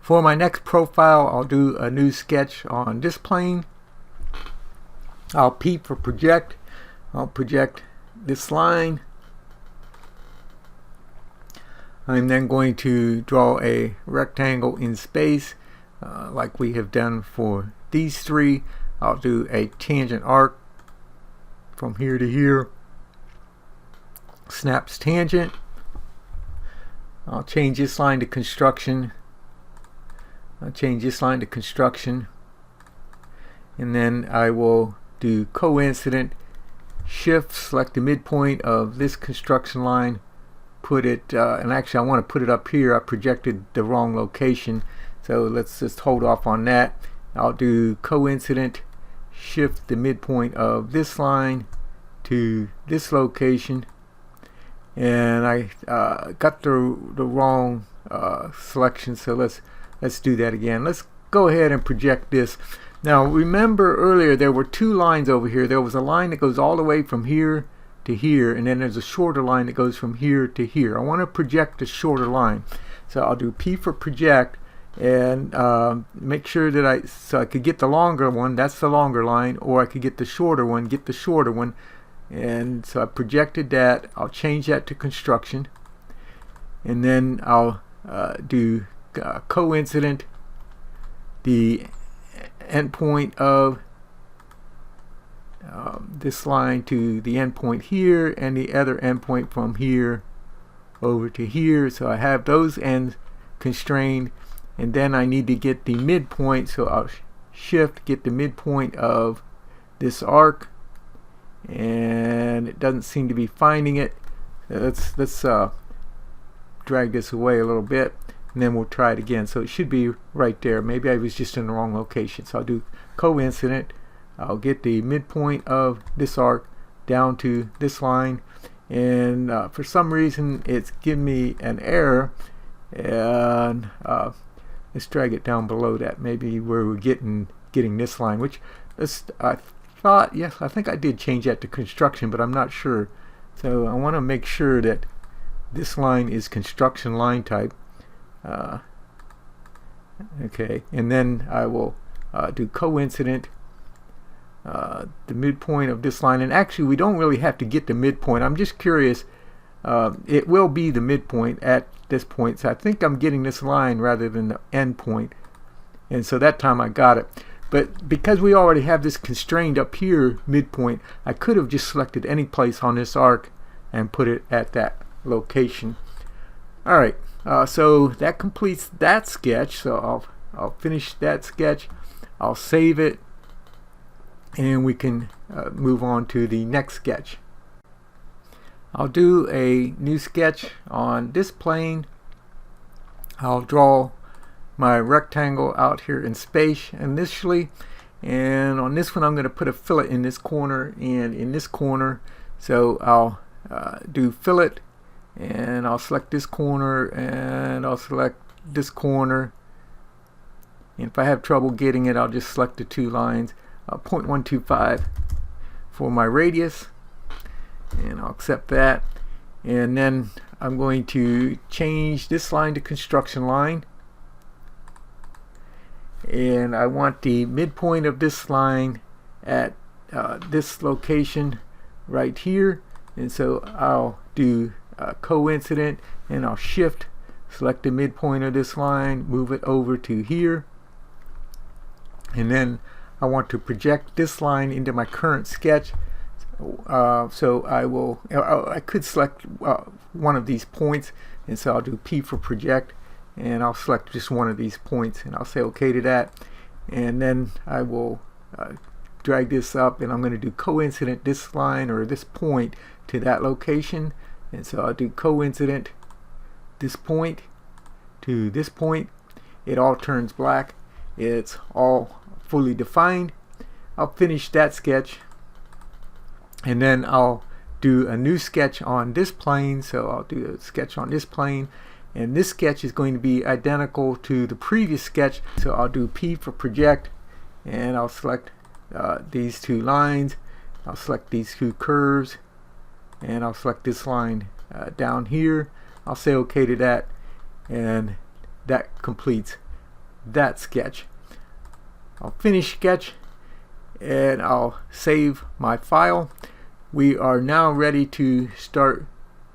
For my next profile, I'll do a new sketch on this plane. I'll P for project. I'll project this line. I'm then going to draw a rectangle in space like we have done for these three. I'll do a tangent arc from here to here. Snaps tangent. I'll change this line to construction. I'll change this line to construction. And then I will do coincident shift, select the midpoint of this construction line, put it, and actually I want to put it up here. I projected the wrong location, so let's just hold off on that. I'll do coincident shift the midpoint of this line to this location, and I got the wrong selection, so let's do that again. Let's go ahead and project this. Now remember earlier there were two lines over here. There was a line that goes all the way from here to here, and then there's a shorter line that goes from here to here. I want to project the shorter line, so I'll do P for project and make sure that I could get the longer one, that's the longer line, or I could get the shorter one, and so I projected that. I'll change that to construction, and then I'll do coincident the endpoint of this line to the endpoint here, and the other endpoint from here over to here. So I have those ends constrained, and then I need to get the midpoint, so I'll shift, get the midpoint of this arc, and it doesn't seem to be finding it. Let's drag this away a little bit, and then we'll try it again. So it should be right there. Maybe I was just in the wrong location. So I'll do coincident. I'll get the midpoint of this arc down to this line, and for some reason it's giving me an error, and let's drag it down below that, maybe where we're getting this line, which I thought, yes, I think I did change that to construction, but I'm not sure. So I want to make sure that this line is construction line type. Okay, and then I will do coincident the midpoint of this line, and actually we don't really have to get the midpoint. I'm just curious. It will be the midpoint at this point, so I think I'm getting this line rather than the end point, and so that time I got it. But because we already have this constrained up here midpoint, I could have just selected any place on this arc and put it at that location. Alright, so that completes that sketch. So I'll finish that sketch, I'll save it, and we can move on to the next sketch. I'll do a new sketch on this plane. I'll draw my rectangle out here in space initially, and on this one I'm going to put a fillet in this corner and in this corner. So I'll do fillet, and I'll select this corner, and I'll select this corner, and if I have trouble getting it, I'll just select the two lines. 0.125 for my radius, and I'll accept that, and then I'm going to change this line to construction line, and I want the midpoint of this line at this location right here, and so I'll do coincident, and I'll shift, select the midpoint of this line, move it over to here, and then I want to project this line into my current sketch. So I could select one of these points, and so I'll do P for project, and I'll select just one of these points, and I'll say OK to that, and then I will drag this up, and I'm going to do coincident this line or this point to that location, and so I'll do coincident this point to this point. It all turns black. It's all fully defined. I'll finish that sketch, and then I'll do a new sketch on this plane. So I'll do a sketch on this plane, and this sketch is going to be identical to the previous sketch. So I'll do P for project, and I'll select these two lines, I'll select these two curves, and I'll select this line down here. I'll say OK to that, and that completes that sketch. I'll finish sketch and I'll save my file. We are now ready to start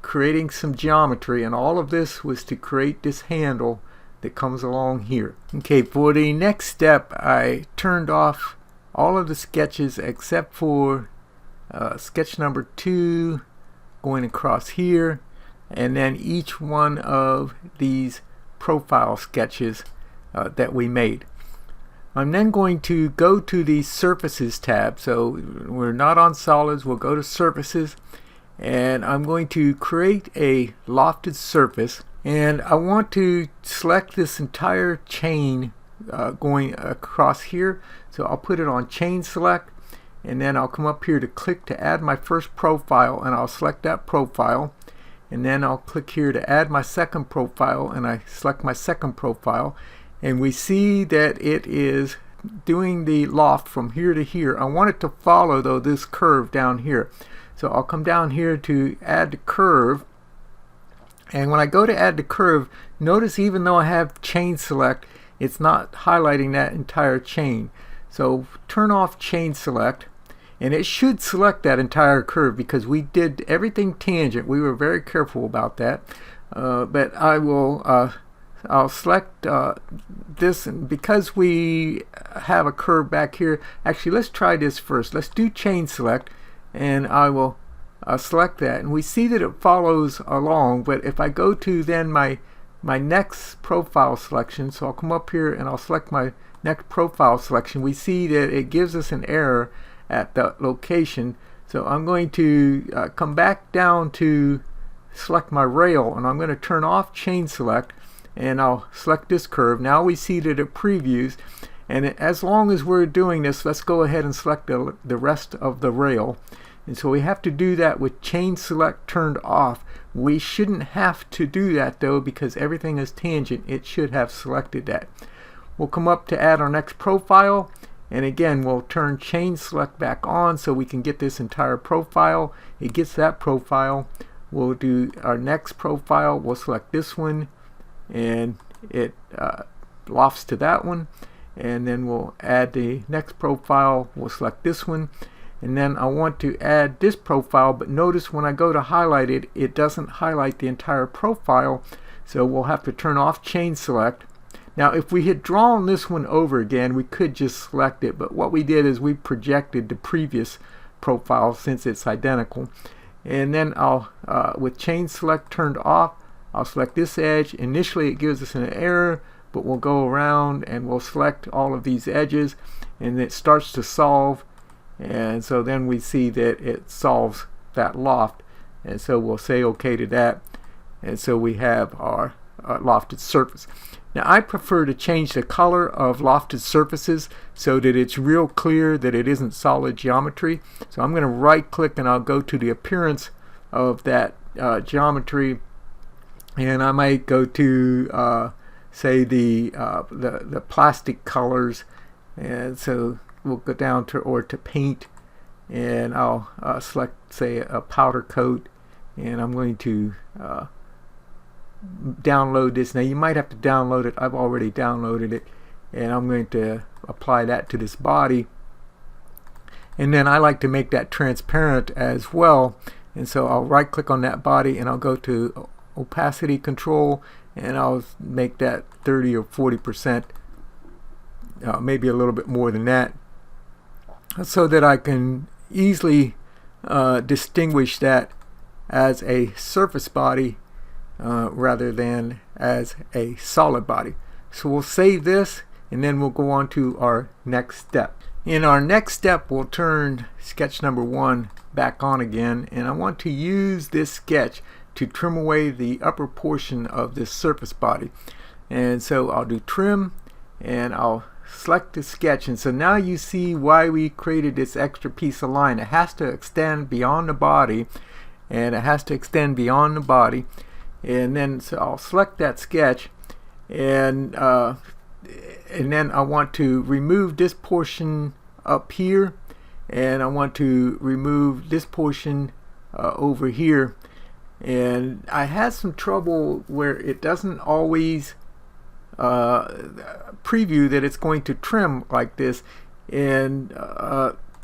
creating some geometry, and all of this was to create this handle that comes along here. Okay, for the next step I turned off all of the sketches except for sketch number 2 going across here, and then each one of these profile sketches that we made. I'm then going to go to the Surfaces tab. So we're not on solids, we'll go to Surfaces, and I'm going to create a lofted surface, and I want to select this entire chain going across here. So I'll put it on chain select, and then I'll come up here to click to add my first profile, and I'll select that profile, and then I'll click here to add my second profile, and I select my second profile, and we see that it is doing the loft from here to here. I want it to follow though this curve down here, so I'll come down here to add the curve, and when I go to add the curve, notice even though I have chain select, it's not highlighting that entire chain. So turn off chain select, and it should select that entire curve because we did everything tangent. We were very careful about that. But I will I'll select this, and because we have a curve back here, actually let's try this first. Let's do chain select, and I will select that, and we see that it follows along. But if I go to then my next profile selection, so I'll come up here and I'll select my next profile selection, we see that it gives us an error at the location. So I'm going to come back down to select my rail, and I'm going to turn off chain select, and I'll select this curve. Now we see that it previews, and as long as we're doing this, let's go ahead and select the rest of the rail. And so we have to do that with chain select turned off. We shouldn't have to do that though, because everything is tangent. It should have selected that. We'll come up to add our next profile, and again we'll turn chain select back on so we can get this entire profile. It gets that profile. We'll do our next profile. We'll select this one, and it lofts to that one, and then we'll add the next profile. We'll select this one, and then I want to add this profile, but notice when I go to highlight it, it doesn't highlight the entire profile, so we'll have to turn off chain select. Now if we had drawn this one over again, we could just select it, but what we did is we projected the previous profile since it's identical. And then I'll with chain select turned off, I'll select this edge. Initially it gives us an error, but we'll go around and we'll select all of these edges, and it starts to solve, and so then we see that it solves that loft, and so we'll say OK to that, and so we have our lofted surface. Now I prefer to change the color of lofted surfaces so that it's real clear that it isn't solid geometry. So I'm going to right click and I'll go to the appearance of that geometry, and I might go to say the plastic colors, and so we'll go down to paint, and I'll select say a powder coat, and I'm going to download this. Now you might have to download it. I've already downloaded it, and I'm going to apply that to this body, and then I like to make that transparent as well, and so I'll right click on that body and I'll go to opacity control, and I'll make that 30 or 40%, maybe a little bit more than that, so that I can easily distinguish that as a surface body rather than as a solid body. So we'll save this, and then we'll go on to our next step. In our next step, we'll turn sketch number 1 back on again, and I want to use this sketch to trim away the upper portion of this surface body. And so I'll do trim, and I'll select the sketch, and so now you see why we created this extra piece of line. It has to extend beyond the body, and it has to extend beyond the body. And then so I'll select that sketch, and then I want to remove this portion up here, and I want to remove this portion over here. And I had some trouble where it doesn't always preview that it's going to trim like this. And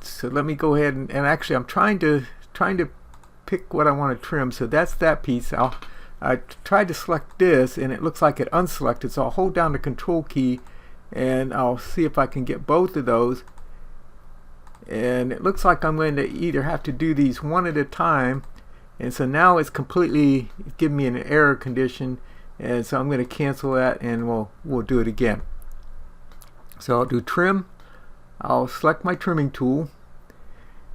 so let me go ahead and actually I'm trying to pick what I want to trim. So that's that piece. I tried to select this and it looks like it unselected, so I'll hold down the control key and I'll see if I can get both of those. And it looks like I'm going to either have to do these one at a time, and so now it's completely giving me an error condition, and so I'm going to cancel that and we'll do it again. So I'll do trim, I'll select my trimming tool,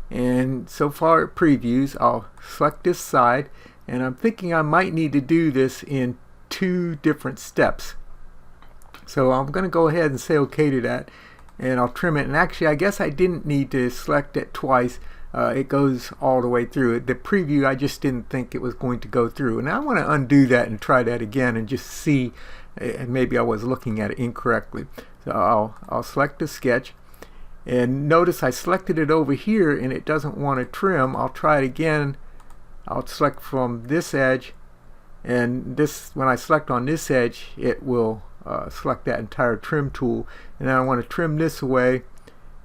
and so far it previews. I'll select this side, and I'm thinking I might need to do this in 2 different steps. So I'm going to go ahead and say OK to that, and I'll trim it. And actually I guess I didn't need to select it twice. It goes all the way through. The preview, I just didn't think it was going to go through, and I want to undo that and try that again and just see, and maybe I was looking at it incorrectly. So I'll select the sketch, and notice I selected it over here and it doesn't want to trim. I'll try it again. I'll select from this edge, and this, when I select on this edge, it will select that entire trim tool. And then I want to trim this away,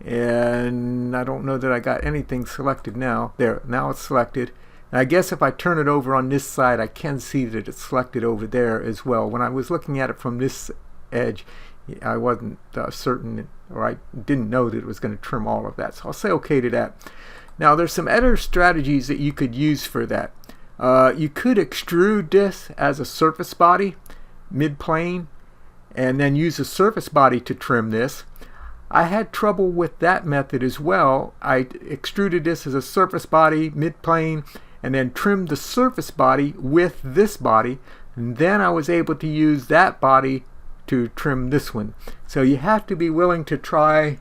and I don't know that I got anything selected now. There, now it's selected. And I guess if I turn it over on this side, I can see that it's selected over there as well. When I was looking at it from this edge, I wasn't certain, or I didn't know that it was going to trim all of that. So I'll say OK to that. Now there's some other strategies that you could use for that. You could extrude this as a surface body, mid-plane, and then use a surface body to trim this. I had trouble with that method as well. I extruded this as a surface body, mid-plane, and then trimmed the surface body with this body, and then I was able to use that body to trim this one. So you have to be willing to try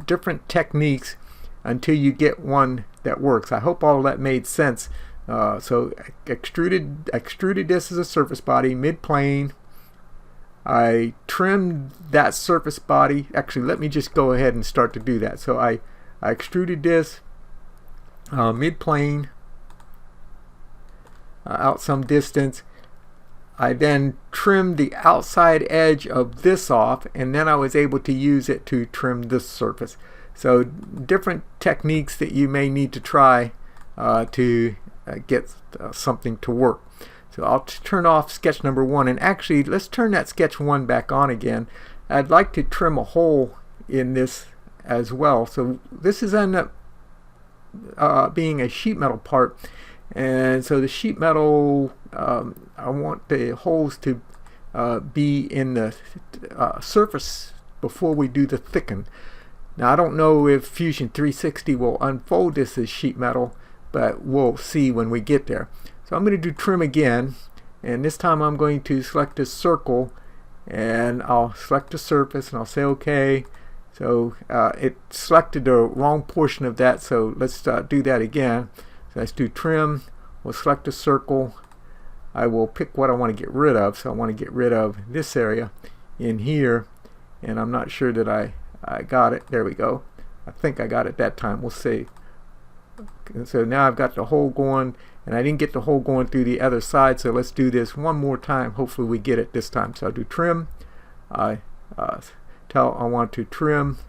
different techniques until you get one that works. I hope all that made sense. So extruded this as a surface body, mid-plane. I trimmed that surface body. Actually, let me just go ahead and start to do that. So I extruded this mid-plane out some distance. I then trimmed the outside edge of this off, and then I was able to use it to trim this surface. So different techniques that you may need to try to get something to work. So I'll turn off sketch number 1, and actually let's turn that sketch 1 back on again. I'd like to trim a hole in this as well. So this is end up being a sheet metal part, and so the sheet metal, I want the holes to be in the surface before we do the thicken. Now I don't know if Fusion 360 will unfold this as sheet metal, but we'll see when we get there. So I'm going to do trim again, and this time I'm going to select this circle, and I'll select the surface and I'll say OK. So it selected the wrong portion of that, so let's do that again. So let's do trim. We'll select the circle. I will pick what I want to get rid of. So I want to get rid of this area in here, and I'm not sure that I got it. There we go. I think I got it that time. We'll see. So now I've got the hole going, and I didn't get the hole going through the other side, so let's do this one more time. Hopefully we get it this time. So I'll do trim. I want to trim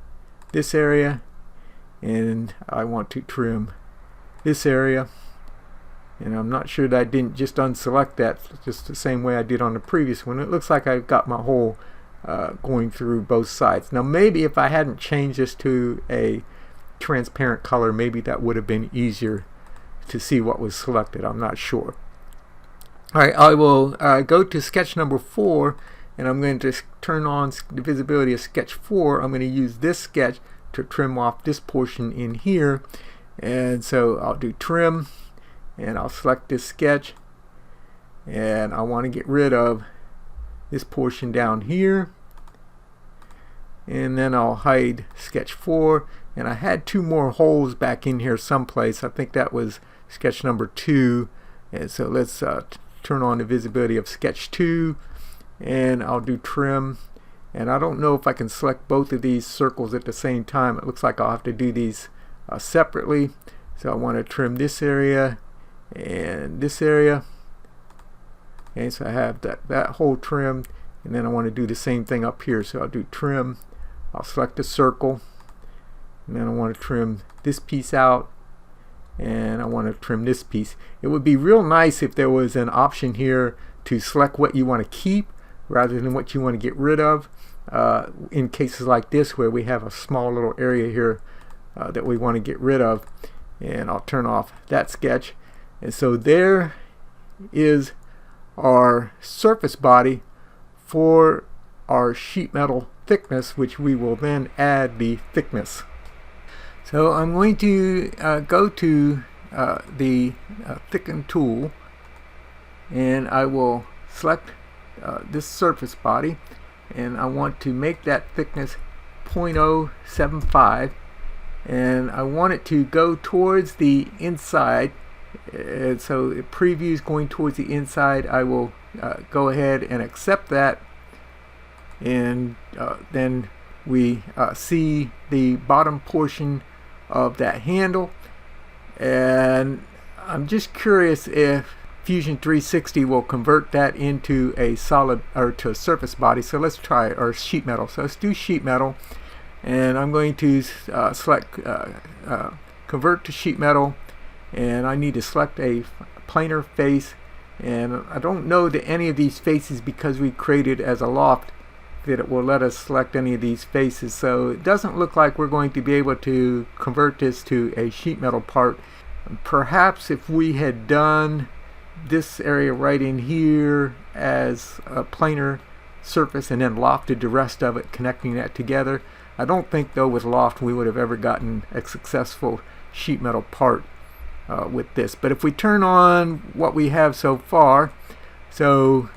this area, and I want to trim this area, and I'm not sure that I didn't just unselect that just the same way I did on the previous one. It looks like I've got my hole going through both sides. Now maybe if I hadn't changed this to a transparent color, maybe that would have been easier to see what was selected. I'm not sure. Alright, I will go to sketch number 4, and I'm going to turn on the visibility of sketch 4. I'm going to use this sketch to trim off this portion in here, and so I'll do trim, and I'll select this sketch, and I want to get rid of this portion down here, and then I'll hide sketch 4. And I had 2 more holes back in here someplace. I think that was sketch number 2. And so let's turn on the visibility of sketch 2, and I'll do trim. And I don't know if I can select both of these circles at the same time. It looks like I'll have to do these separately. So I want to trim this area and this area. And so I have that hole trimmed, and then I want to do the same thing up here. So I'll do trim, I'll select a circle, and then I want to trim this piece out, and I want to trim this piece. It would be real nice if there was an option here to select what you want to keep rather than what you want to get rid of, in cases like this where we have a small little area here that we want to get rid of. And I'll turn off that sketch. And so there is our surface body for our sheet metal thickness, which we will then add the thickness. So I'm going to go to the thicken tool, and I will select this surface body, and I want to make that thickness 0.075, and I want it to go towards the inside. And so the preview is going towards the inside. I will go ahead and accept that, and then we see the bottom portion of that handle. And I'm just curious if Fusion 360 will convert that into a solid, or to a surface body. So let's try it, or sheet metal. So let's do sheet metal, and I'm going to select convert to sheet metal, and I need to select a planar face. And I don't know that any of these faces, because we created as a loft, that it will let us select any of these faces. So it doesn't look like we're going to be able to convert this to a sheet metal part. Perhaps if we had done this area right in here as a planar surface and then lofted the rest of it, connecting that together. I don't think though with loft we would have ever gotten a successful sheet metal part with this. But if we turn on what we have so far, so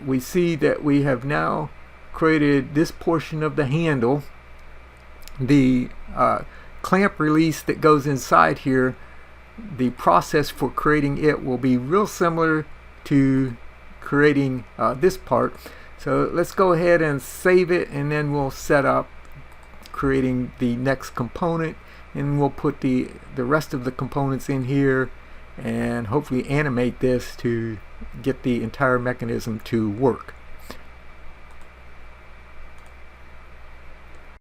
we see that we have now created this portion of the handle. The clamp release that goes inside here, the process for creating it will be real similar to creating this part. So let's go ahead and save it, and then we'll set up creating the next component, and we'll put the rest of the components in here and hopefully animate this to get the entire mechanism to work.